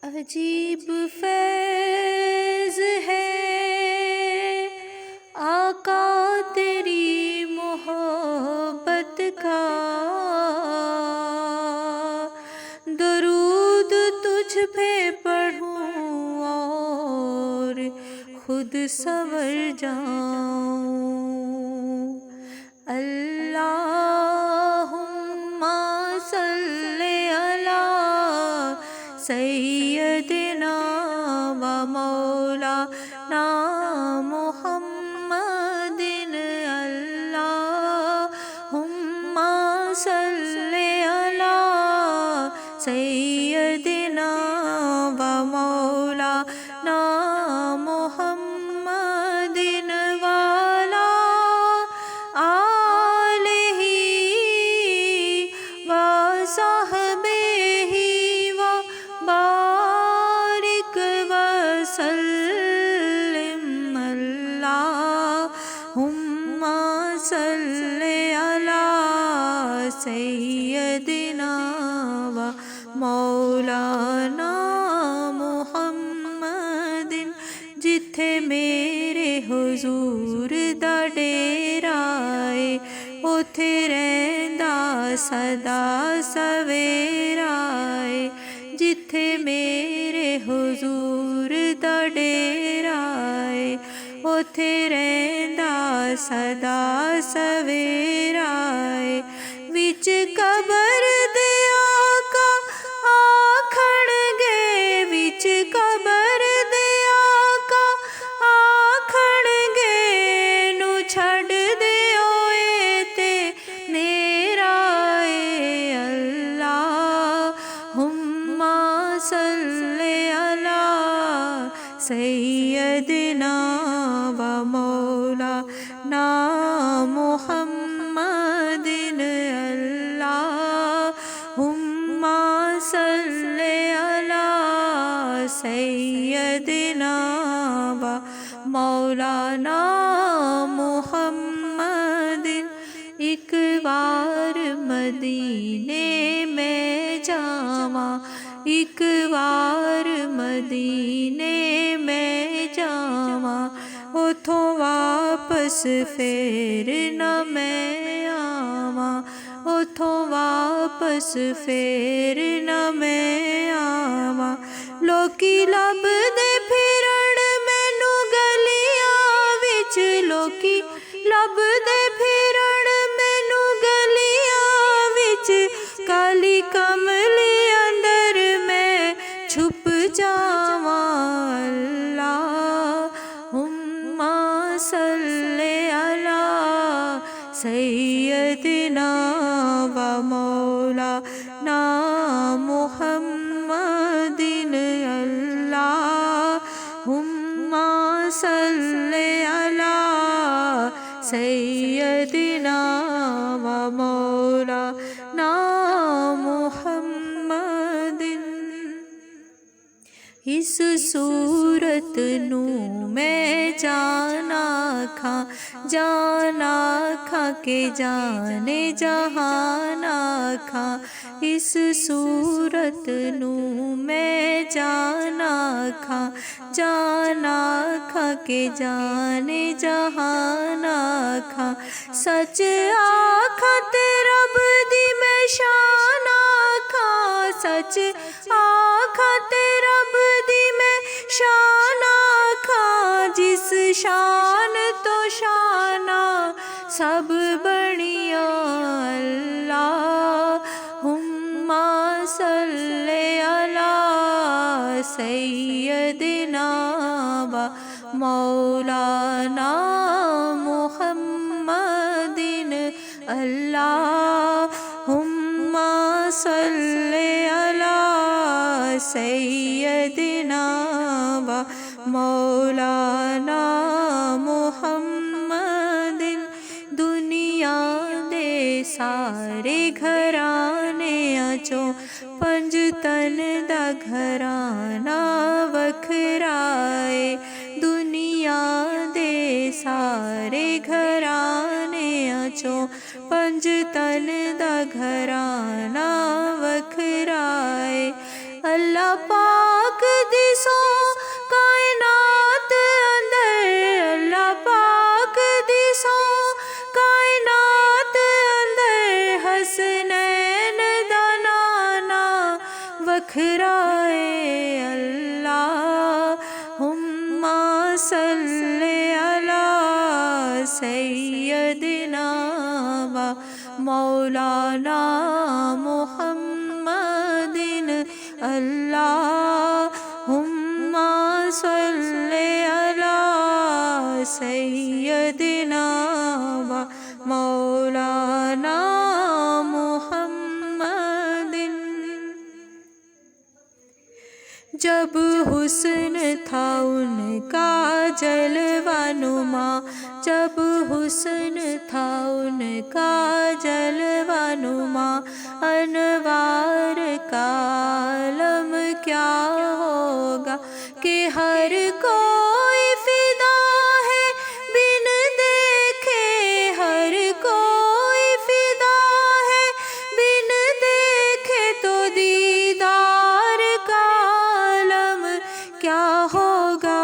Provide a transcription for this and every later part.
عجیب فیض ہے آقا تیری محبت کا، درود تجھ پہ پڑھوں اور خود سنور جاؤں۔ اللہم صلی علی سیدنا و مولانا محمد، اللہم صلی علی سیدنا و مولانا محمد والا آلہ و صحبہ و بارک وسلم۔ اللہم صلی علی سیدنا و مولانا محمد، جتھے میرے حضور دا ڈیرا اے اوتھے رہندا سدا سویرا اے، جتھے میرے حضور دا ڈیرا اے اوتھے رہندا سدا سویرا اے، وچ قبر دے آقا آکھن گے، وچ قبر دے آقا آکھن گے، نو چھڈ دیو اے تے میرا اے۔ اللہم صلی علی سیدنا و مولانا محمد، اللہم صلی علی سیدنا و مولانا محمد۔ ایک بار مدینے میں جاواں، ایک بار مدینے میں جاواں، اتھوں واپس پھر نہ میں آواں، اتھوں واپس پھر نہ میں آواں۔ لوکی لبدے پھرن مینوں گلیاں وچ، لوکی لبدے پھرن مینوں گلیاں وچ، کالی کملی اندر میں چھپ جاواں۔ اللہم صلی علی سیدنا و مولانا محمد، اللہم صلی علی سیدنا و مولانا محمد۔ اس صورت نو میں جانا کھاں، جانا کھاں کہ جانے جہانا کھاں، اس صورت نو میں جانا کھاں، جانا کھاں کہ جانے جہانا کھاں، سچ آکھاں تے رب دی میں شان آکھاں، سچ آکھاں تے رب دی میں شان آکھاں، جس شان تو شاناں سب بڑیاں۔ اللہم صلی علی سیدنا و مولانا محمد، اللہم صلی علی سیدنا و مولانا محمد۔ دنیا دے سارے گھرانیاں چوں پنجتن دا گھرانہ وکھرا اے، دنیا دے سارے گھرانیاں چوں پنجتن دا گھرانہ وکھرا اے، اللہ پاک پاک دسو کائنات اندر اللہ پاک دسو کائنات اندر حسنین دا نانا وکھرائے اللہم صلی علی سیدنا و مولانا محمد اللہم صلی علی سیدنا و مولانا محمد۔ جب حسن تھا ان کا جلوہ نما، جب حسن تھا ان کا جلوہ نما، انوار کا عالم کیا ہوگا کہ ہر کوئی فدا ہے بن دیکھے، ہر کوئی فدا ہے بن دیکھے، تو دیدار کا عالم کیا ہوگا۔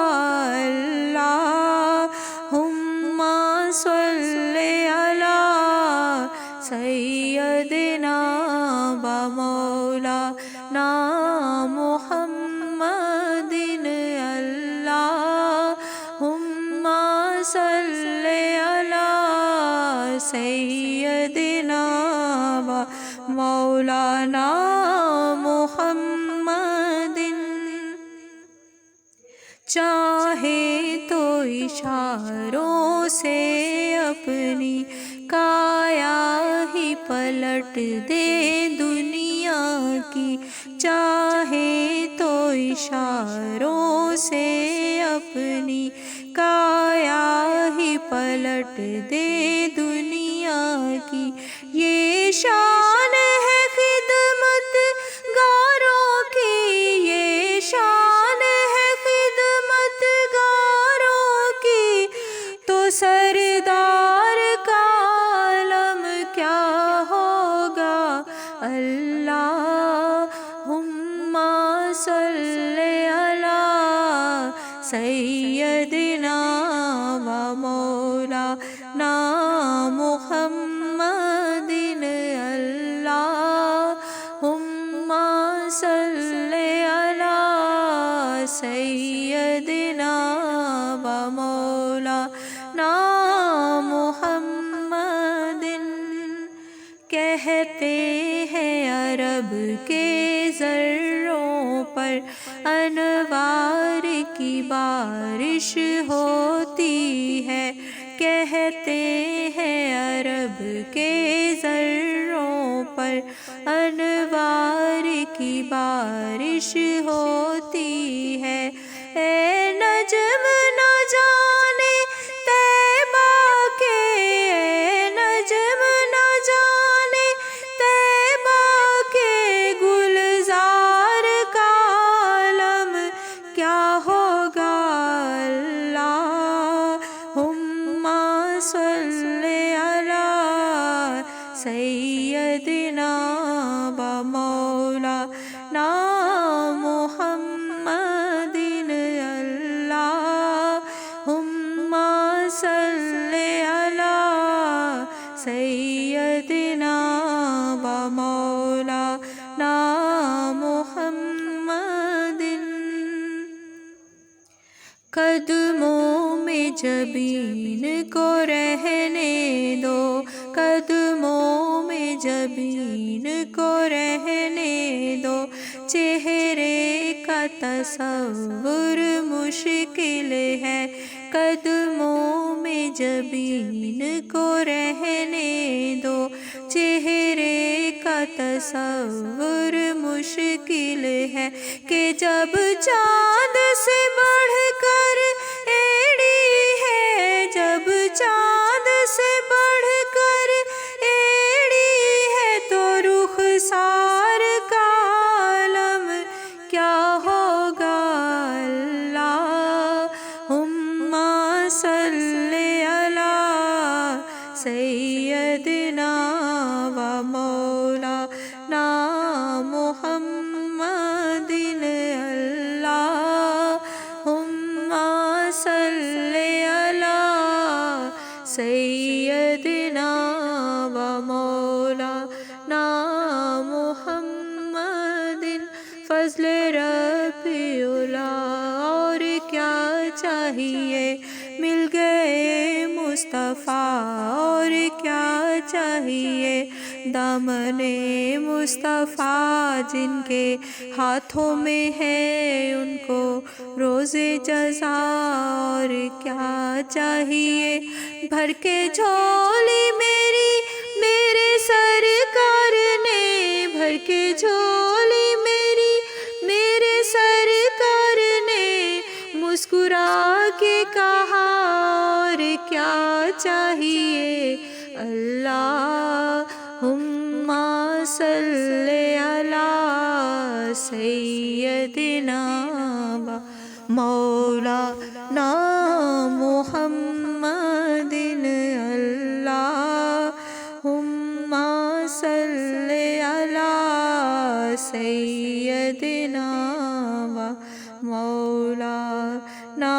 اللہم صلی علی سیدنا و مولانا محمد اللہم صلی علی سیدنا و مولانا محمد۔ چاہے تو اشاروں سے اپنی کایا ہی پلٹ دے دنیا کی، چاہے تو اشاروں سے اپنی کایا ہی پلٹ دے دنیا کی، یہ شان ہے خدمت گاروں کی، یہ شان ہے خدمت گاروں کی، تو سردار کا عالم کیا ہوگا۔ اللہم صلی علی سیدنا و مولانا محمد اللہم صلی علی سیدنا و مولانا محمد۔ کہتے ہیں عرب کے ذروں پر انوار کی بارش ہوتی ہے، کہتے ہیں عرب کے ذروں پر انوار کی بارش ہوتی ہے، اے نجم نہ جانے طیبہ کے، اے نجم نہ جانے طیبہ کے، گلزار کا عالم کیا ہوگا۔ اللہم صلی علی سیدنا و مولانا محمد اللہم صلی علی سیدنا و مولانا محمد۔ قدموں میں جبین کو رہنے دو، قدموں میں جبین کو رہنے دو، چہرے کا تصور مشکل ہے، قدموں میں جبین کو رہنے دو، چہرے کا تصور مشکل ہے، کہ جب چاند سے بڑھ کر ایڑی ہے، جب چاند سے بڑھ کر ایڑی ہے، تو رخسار کا عالم کیا ہوگا۔ اللہم صلی علی سیدنا و مولانا محمد فضل ربی اولا، اور کیا چاہیے، مل گئے مصطفیٰ، اور کیا چاہیے، دامن مصطفیٰ جن کے ہاتھوں میں ہے، ان کو روز جزا، اور کیا چاہیے، بھر کے جھولی میری میرے سرکار نے، بھر کے جھولی میری میرے سرکار نے، مسکرا کے کہا اور کیا چاہیے، اللہم صلی علی سیدنا مولانا محمد، اللہم صلی علی سیدنا مولانا